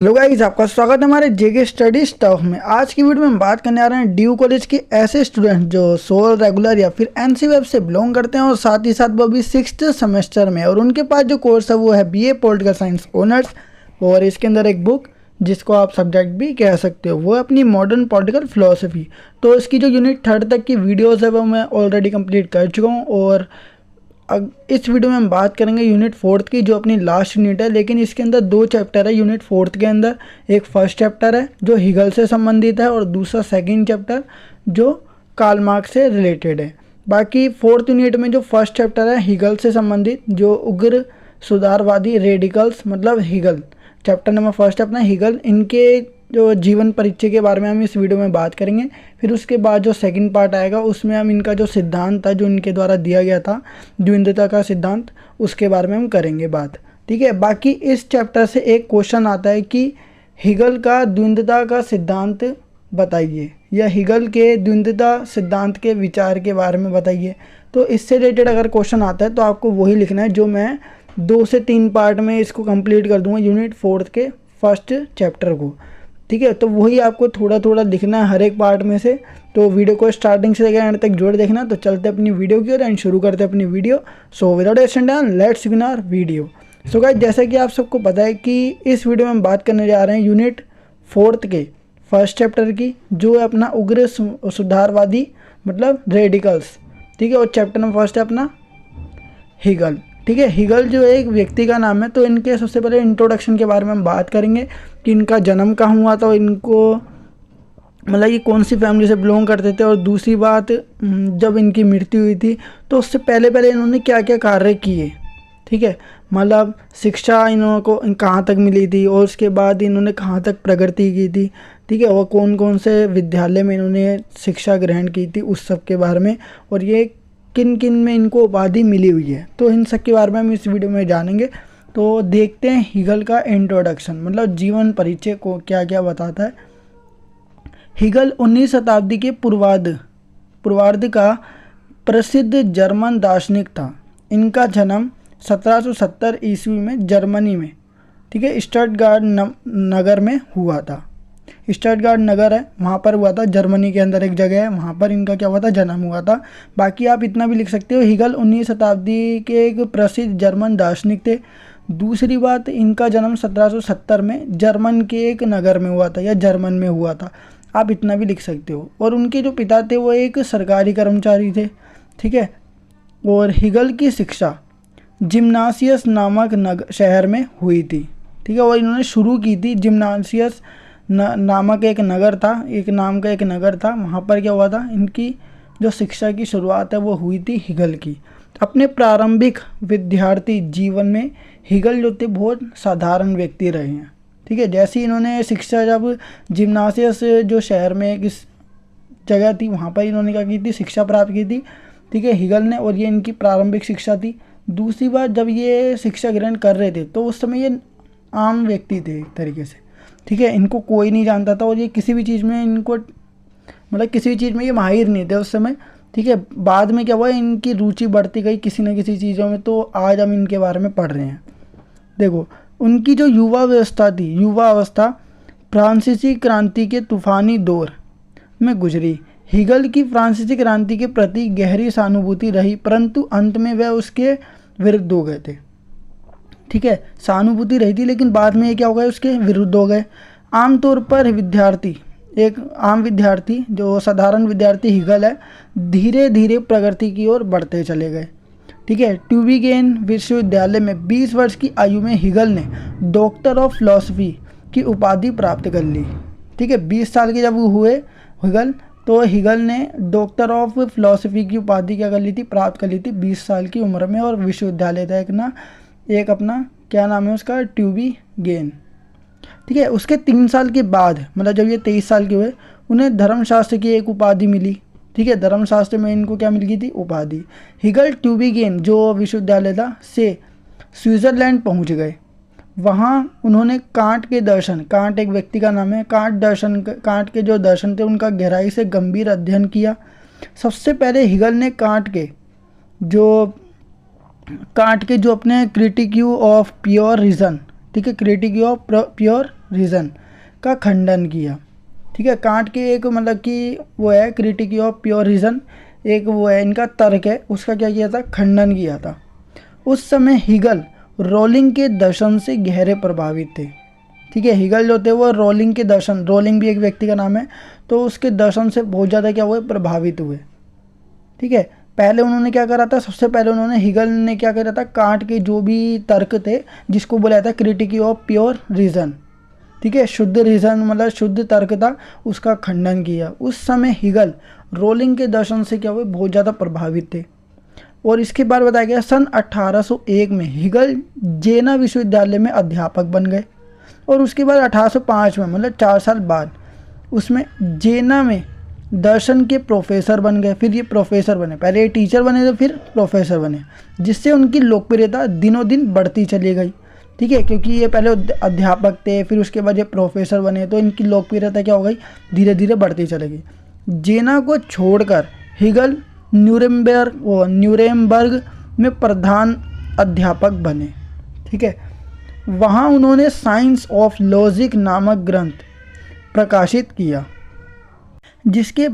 Hello guys, आपका स्वागत है हमारे जेके स्टडी स्टफ में। आज की वीडियो में हम बात करने आ रहे हैं ड्यू कॉलेज के ऐसे स्टूडेंट जो सोल रेगुलर या फिर एनसी वेब से बिलोंग करते हैं और साथ ही साथ वो अभी 6th सेमेस्टर में, और उनके पास जो कोर्स है वो है बीए पॉलिटिकल साइंस ऑनर्स। और इसके अंदर एक बुक जिसको आप सब्जेक्ट भी कह सकते हो, वो है अपनी मॉडर्न पॉलिटिकल फिलोसफी। तो इसकी जो यूनिट 3rd तक की वीडियोज़ है वो मैं ऑलरेडी कंप्लीट कर चुका हूँ, और अब इस वीडियो में हम बात करेंगे यूनिट 4th की, जो अपनी लास्ट यूनिट है। लेकिन इसके अंदर 2 चैप्टर है यूनिट 4th के अंदर। एक फर्स्ट चैप्टर है जो हिगल से संबंधित है, और दूसरा सेकंड चैप्टर जो कार्ल मार्क्स से रिलेटेड है। बाकी 4th यूनिट में जो फर्स्ट चैप्टर है हिगल से संबंधित, जो उग्र सुधारवादी रेडिकल्स मतलब हिगल, चैप्टर नंबर फर्स्ट अपना हिगल, इनके जो जीवन परिचय के बारे में हम इस वीडियो में बात करेंगे। फिर उसके बाद जो सेकंड पार्ट आएगा उसमें हम इनका जो सिद्धांत था जो इनके द्वारा दिया गया था, द्वंद्वता का सिद्धांत, उसके बारे में हम करेंगे बात। ठीक है। बाकी इस चैप्टर से एक क्वेश्चन आता है कि हिगल का द्वंद्वता का सिद्धांत बताइए, या हिगल के द्वंद्वता सिद्धांत के विचार के बारे में बताइए। तो इससे रिलेटेड अगर क्वेश्चन आता है तो आपको वही लिखना है जो मैं 2 से 3 पार्ट में इसको कंप्लीट कर दूंगा यूनिट 4th के फर्स्ट चैप्टर को। ठीक है, तो वही आपको थोड़ा थोड़ा लिखना है हर एक पार्ट में से। तो वीडियो को स्टार्टिंग से लेकर एंड तक जोड़ देखना। तो चलते अपनी वीडियो की ओर एंड शुरू करते अपनी video. So without wasting time let's begin our video. So guys, जैसा कि आप सबको पता है कि इस वीडियो में हम बात करने जा रहे हैं यूनिट 4th के फर्स्ट चैप्टर की, जो है अपना उग्र सुधारवादी मतलब रेडिकल्स। ठीक है, और चैप्टर नंबर फर्स्ट है अपना हिगल। ठीक है, हिगल जो एक व्यक्ति का नाम है। तो इनके सबसे पहले इंट्रोडक्शन के बारे में हम बात करेंगे कि इनका जन्म कहाँ हुआ था, और इनको मतलब ये कौन सी फैमिली से बिलोंग करते थे, और दूसरी बात जब इनकी मृत्यु हुई थी तो उससे पहले पहले इन्होंने क्या क्या कार्य किए। ठीक है, मतलब शिक्षा इन्हों को कहाँ तक मिली थी, और उसके बाद इन्होंने कहाँ तक प्रगति की थी। ठीक है, और कौन कौन से विद्यालय में इन्होंने शिक्षा ग्रहण की थी उस सब के बारे में, और ये किन किन में इनको उपाधि मिली हुई है। तो इन सब के बारे में हम इस वीडियो में जानेंगे। तो देखते हैं हिगल का इंट्रोडक्शन मतलब जीवन परिचय को क्या क्या बताता है। हिगल 19वीं शताब्दी के पूर्वार्ध का प्रसिद्ध जर्मन दार्शनिक था। इनका जन्म 1770 ईस्वी में जर्मनी में, ठीक है, स्टटगार्ट नगर में हुआ था। स्टटगार्ट नगर है, वहाँ पर हुआ था, जर्मनी के अंदर एक जगह है, वहाँ पर इनका क्या हुआ था, जन्म हुआ था। बाकी आप इतना भी लिख सकते हो, हिगल 19वीं शताब्दी के एक प्रसिद्ध जर्मन दार्शनिक थे। दूसरी बात, इनका जन्म 1770 में जर्मन के एक नगर में हुआ था, या जर्मन में हुआ था, आप इतना भी लिख सकते हो। और उनके जो पिता थे वो एक सरकारी कर्मचारी थे। ठीक है, और हिगल की शिक्षा जिम्नासियस नामक शहर में हुई थी। ठीक है, और इन्होंने शुरू की थी जिम्नासियस नामक एक नगर था, एक नाम का एक नगर था, वहाँ पर क्या हुआ था, इनकी जो शिक्षा की शुरुआत है वो हुई थी हिगल की। अपने प्रारंभिक विद्यार्थी जीवन में हिगल जो थे बहुत साधारण व्यक्ति रहे हैं। ठीक है, जैसे इन्होंने शिक्षा जब जिम्नासियस जो शहर में एक जगह थी वहाँ पर इन्होंने क्या की थी, शिक्षा प्राप्त की थी। ठीक है, हिगल ने, और ये इनकी प्रारंभिक शिक्षा थी। दूसरी बात, जब ये शिक्षा ग्रहण कर रहे थे तो उस समय ये आम व्यक्ति थे एक तरीके से। ठीक है, इनको कोई नहीं जानता था, और ये किसी भी चीज़ में इनको मतलब किसी भी चीज़ में ये माहिर नहीं थे उस समय। ठीक है, बाद में क्या हुआ, इनकी रुचि बढ़ती गई किसी न किसी चीज़ों में, तो आज हम इनके बारे में पढ़ रहे हैं। देखो, उनकी जो युवा अवस्था फ्रांसीसी क्रांति के तूफानी दौर में गुजरी। हिगल की फ्रांसीसी क्रांति के प्रति गहरी सहानुभूति रही, परंतु अंत में वह उसके विरुद्ध हो गए थे। ठीक है, सहानुभूति रही थी, लेकिन बाद में ये क्या हो गए, उसके विरुद्ध हो गए। आमतौर पर एक आम विद्यार्थी जो साधारण विद्यार्थी हिगल है, धीरे धीरे प्रगति की ओर बढ़ते चले गए। ठीक है, ट्यूबिंगेन विश्वविद्यालय में 20 वर्ष की आयु में हिगल ने डॉक्टर ऑफ फिलॉसफी की उपाधि प्राप्त कर ली। ठीक है, 20 साल के जब हुए हिगल, तो हिगल ने डॉक्टर ऑफ फिलॉसफी की उपाधि क्या कर ली थी, प्राप्त कर ली थी 20 साल की उम्र में। और विश्वविद्यालय था एक अपना क्या नाम है उसका, ट्यूबिंगेन। ठीक है, उसके 3 साल के बाद मतलब जब ये 23 साल के हुए, उन्हें धर्मशास्त्र की एक उपाधि मिली। ठीक है, धर्मशास्त्र में इनको क्या मिल गई थी, उपाधि। हिगल ट्यूबिंगेन जो विश्वविद्यालय था से स्विट्ज़रलैंड पहुंच गए। वहाँ उन्होंने कांट एक व्यक्ति का नाम है, कांट के जो दर्शन थे उनका गहराई से गंभीर अध्ययन किया। सबसे पहले हिगल ने कांट के जो अपने क्रिटिक्यू ऑफ प्योर रीज़न, ठीक है, क्रिटिक्यू ऑफ प्योर रीज़न का खंडन किया। ठीक है, कांट के एक मतलब कि वो है क्रिटिक ऑफ प्योर रीज़न, एक वो है इनका तर्क है, उसका क्या किया था, खंडन किया था। उस समय हीगल रोलिंग के दर्शन से गहरे प्रभावित थे। ठीक है, हीगल जो थे वो रोलिंग के दर्शन, रोलिंग भी एक व्यक्ति का नाम है, तो उसके दर्शन से बहुत ज़्यादा क्या हुए, प्रभावित हुए। ठीक है, पहले उन्होंने क्या करा था, सबसे पहले उन्होंने हीगल ने क्या करा था, कांट के जो भी तर्क थे जिसको बोला था क्रिटिक ऑफ प्योर रीज़न, ठीक है, शुद्ध रीज़न मतलब शुद्ध तर्क था, उसका खंडन किया। उस समय हीगल रोलिंग के दर्शन से क्या हुए, बहुत ज़्यादा प्रभावित थे। और इसके बाद बताया गया सन 1801 में हीगल जेना विश्वविद्यालय में अध्यापक बन गए, और उसके बाद 1805 में मतलब 4 साल बाद उसमें जेना में दर्शन के प्रोफेसर बन गए। फिर ये प्रोफेसर बने, पहले ये टीचर बने थे फिर प्रोफेसर बने, जिससे उनकी लोकप्रियता दिनों दिन बढ़ती चली गई। ठीक है, क्योंकि ये पहले अध्यापक थे, फिर उसके बाद ये प्रोफेसर बने, तो इनकी लोकप्रियता क्या हो गई, धीरे धीरे बढ़ती चली गई। जेना को छोड़कर हीगल न्यूरेमबर्ग में प्रधान अध्यापक बने। ठीक है, वहाँ उन्होंने साइंस ऑफ लॉजिक नामक ग्रंथ प्रकाशित किया, जिसके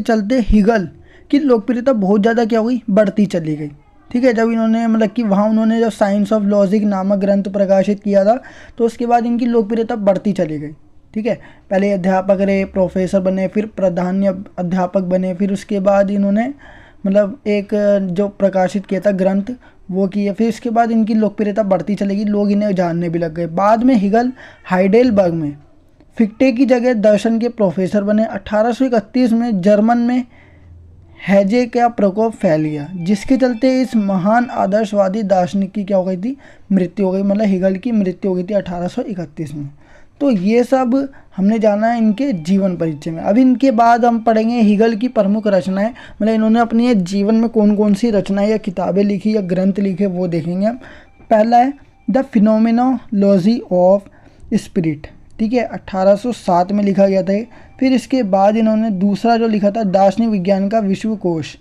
चलते हीगल की लोकप्रियता बहुत ज़्यादा क्या हुई, बढ़ती चली गई। ठीक है, जब इन्होंने मतलब कि वहाँ उन्होंने जब साइंस ऑफ लॉजिक नामक ग्रंथ प्रकाशित किया था, तो उसके बाद इनकी लोकप्रियता बढ़ती चली गई। ठीक है, पहले अध्यापक रहे, प्रोफेसर बने, फिर प्रधान अध्यापक बने, फिर उसके बाद इन्होंने मतलब एक जो प्रकाशित किया था ग्रंथ वो किया, फिर इसके बाद इनकी लोकप्रियता बढ़ती चलेगी, लोग इन्हें जानने भी लग गए। बाद में हीगल हाइडेलबर्ग में फिक्टे की जगह दर्शन के प्रोफेसर बने। 1831 में जर्मन में हैजे का प्रकोप फैल गया, जिसके चलते इस महान आदर्शवादी दार्शनिक की क्या हो गई थी, मृत्यु हो गई, मतलब हीगल की मृत्यु हो गई थी 1831 में। तो ये सब हमने जाना है इनके जीवन परिचय में। अब इनके बाद हम पढ़ेंगे हीगल की प्रमुख रचनाएं, मतलब इन्होंने अपने जीवन में कौन कौन सी रचनाएं या किताबें लिखी या ग्रंथ लिखे वो देखेंगे हम। पहला है द फिनोमेनोलॉजी ऑफ स्पिरिट। ठीक है, 1807 में लिखा गया था। फिर इसके बाद इन्होंने दूसरा जो लिखा था दार्शनिक विज्ञान का विश्वकोश।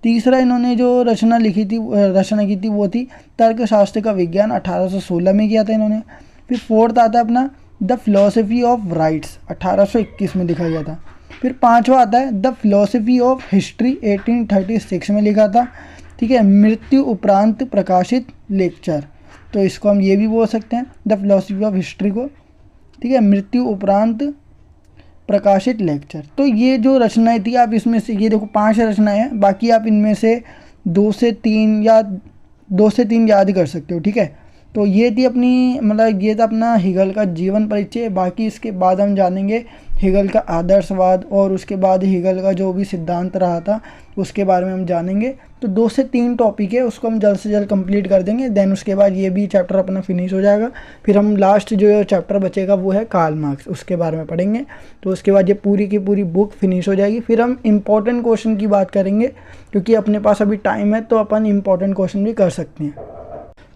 तीसरा इन्होंने जो रचना की थी वो थी तर्कशास्त्र का विज्ञान, 1816 में किया था इन्होंने। फिर फोर्थ आता है अपना द फिलोसफी ऑफ राइट्स, 1821 में लिखा गया था। फिर पांचवा आता है द फिलोसफी ऑफ हिस्ट्री, 1836 में लिखा था। ठीक है, मृत्यु उपरांत प्रकाशित लेक्चर, तो इसको हम ये भी बोल सकते हैं द फिलोसफी ऑफ हिस्ट्री को। ठीक है, मृत्यु उपरांत प्रकाशित लेक्चर। तो ये जो रचनाएं थी, आप इसमें से ये देखो 5 रचनाएं हैं, बाकी आप इनमें से 2 से 3 याद कर सकते हो। ठीक है, तो ये थी अपनी मतलब ये था अपना हीगल का जीवन परिचय। बाकी इसके बाद हम जानेंगे हीगल का आदर्शवाद, और उसके बाद हीगल का जो भी सिद्धांत रहा था उसके बारे में हम जानेंगे। तो 2 से 3 टॉपिक है, उसको हम जल्द से जल्द कंप्लीट कर देंगे। देन उसके बाद ये भी चैप्टर अपना फिनिश हो जाएगा। फिर हम लास्ट जो चैप्टर बचेगा वो है कार्ल मार्क्स, उसके बारे में पढ़ेंगे। तो उसके बाद ये पूरी की पूरी बुक फिनिश हो जाएगी। फिर हम इंपॉर्टेंट क्वेश्चन की बात करेंगे, क्योंकि अपने पास अभी टाइम है तो अपन इंपॉर्टेंट क्वेश्चन भी कर सकते हैं।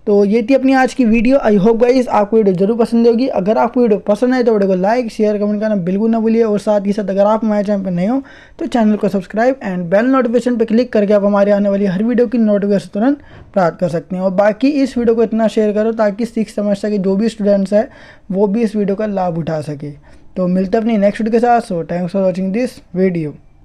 तो ये थी अपनी आज की वीडियो। आई होप गाइस आपको वीडियो जरूर पसंद होगी। अगर आपको वीडियो पसंद आए तो वीडियो को लाइक शेयर कमेंट करना बिल्कुल ना भूलिए, और साथ ही साथ अगर आप हमारे चैनल पर नए हो तो चैनल को सब्सक्राइब एंड बेल नोटिफिकेशन पर क्लिक करके आप हमारे आने वाली हर वीडियो की नोटिफिकेशन तुरंत प्राप्त कर सकते हैं। और बाकी इस वीडियो को इतना शेयर करो ताकि 6th सेमेस्टर के जो भी स्टूडेंट्स हैं वो भी इस वीडियो का लाभ उठा सके। तो मिलते हैं अपनी नेक्स्ट वीडियो के साथ। So thanks for watching this video.